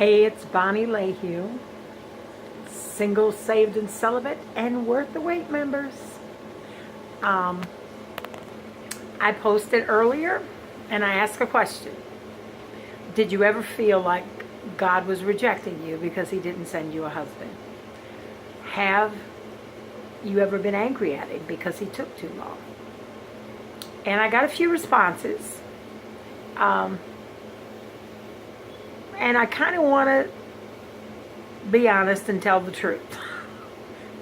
Hey, it's Bonnie Lehue, single, saved, and celibate, and worth the wait members. Um, I posted earlier and I asked a question. Did you ever feel like God was rejecting you because He didn't send you a husband? Have you ever been angry at Him because He took too long? And I got a few responses. And I kind of want to be honest and tell the truth.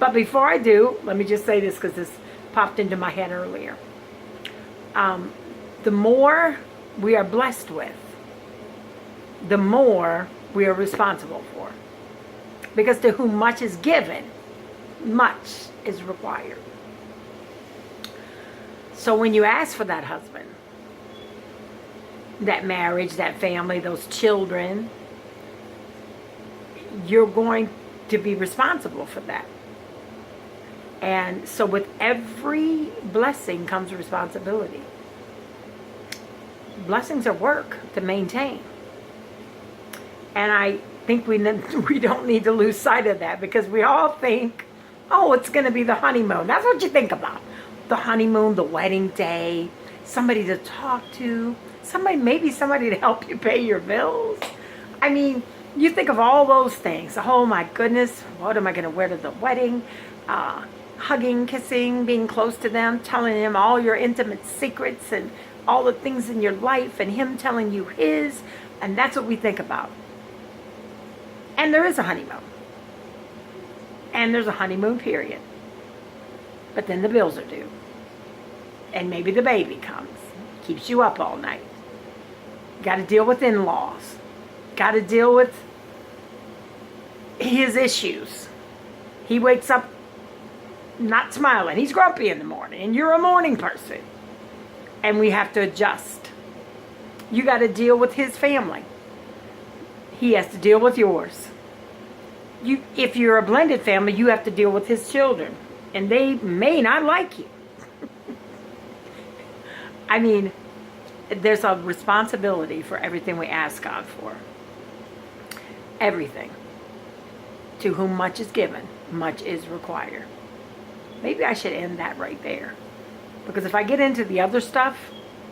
But before I do, let me just say this because this popped into my head earlier. The more we are blessed with, the more we are responsible for. Because to whom much is given, much is required. So when you ask for that husband, that marriage, that family, those children, you're going to be responsible for that. And so with every blessing comes responsibility. Blessings are work to maintain. And I think we don't need to lose sight of that, because we all think, oh, it's going to be the honeymoon. That's what you think about. The honeymoon, the wedding day, somebody to talk to, maybe somebody to help you pay your bills. I mean, you think of all those things. Oh my goodness, what am I going to wear to the wedding? Hugging, kissing, being close to them, telling them all your intimate secrets and all the things in your life, and him telling you his. And that's what we think about. And there is a honeymoon. And there's a honeymoon period. But then the bills are due. And maybe the baby comes. Keeps you up all night. Got to deal with in-laws. Got to deal with his issues. He wakes up not smiling. He's grumpy in the morning. And you're a morning person. And we have to adjust. You got to deal with his family. He has to deal with yours. If you're a blended family, you have to deal with his children. And they may not like you. I mean, there's a responsibility for everything we ask God for. Everything. To whom much is given, much is required. Maybe I should end that right there. Because if I get into the other stuff,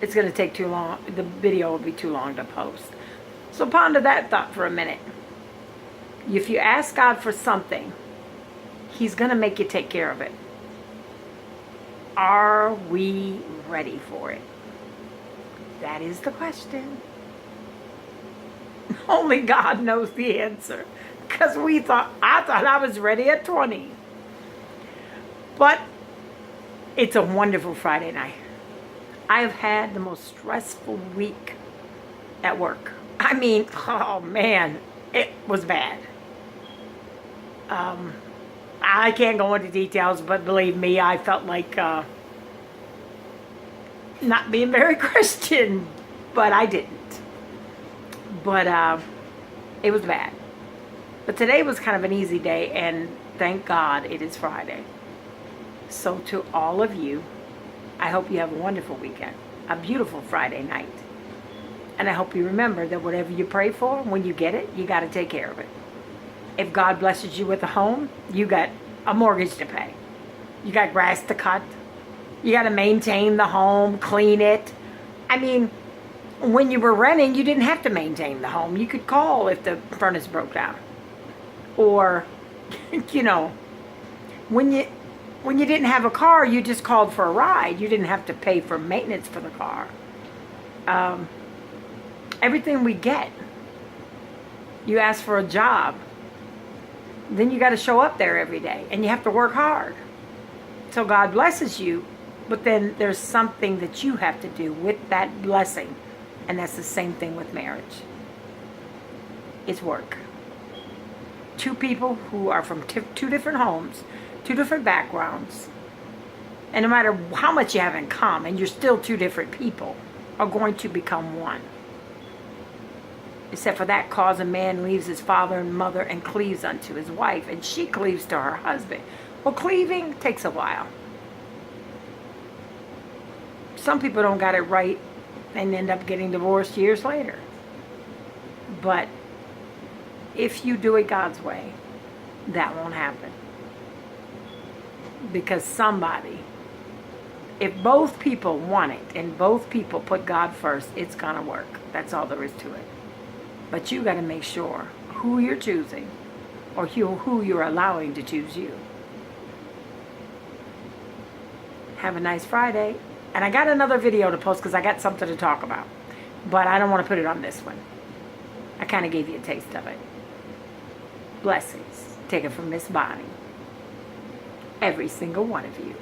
it's going to take too long. The video will be too long to post. So ponder that thought for a minute. If you ask God for something, He's going to make you take care of it. Are we ready for it? That is the question. Only God knows the answer. Because I thought I was ready at 20. But it's a wonderful Friday night. I have had the most stressful week at work. I mean, oh man, it was bad. I can't go into details, but believe me, I felt like not being very Christian, but I didn't. But it was bad. But today was kind of an easy day, and thank God it is Friday. So to all of you, I hope you have a wonderful weekend, a beautiful Friday night. And I hope you remember that whatever you pray for, when you get it, you got to take care of it. If God blesses you with a home, you got a mortgage to pay. You got grass to cut. You got to maintain the home, clean it. I mean, when you were renting, you didn't have to maintain the home. You could call if the furnace broke down. Or, you know, when you didn't have a car, you just called for a ride. You didn't have to pay for maintenance for the car. Everything we get, you ask for a job, then you got to show up there every day, and you have to work hard. So God blesses you, but then there's something that you have to do with that blessing, and that's the same thing with marriage. It's work. Two people who are from two different homes, two different backgrounds, and no matter how much you have in common, you're still two different people, are going to become one. Except for that cause, a man leaves his father and mother and cleaves unto his wife, and she cleaves to her husband. Well, cleaving takes a while. Some people don't got it right and end up getting divorced years later. But if you do it God's way, that won't happen. Because somebody, if both people want it and both people put God first, it's going to work. That's all there is to it. But you got to make sure who you're choosing or who you're allowing to choose you. Have a nice Friday. And I got another video to post because I got something to talk about. But I don't want to put it on this one. I kind of gave you a taste of it. Blessings. Take it from Miss Bonnie. Every single one of you.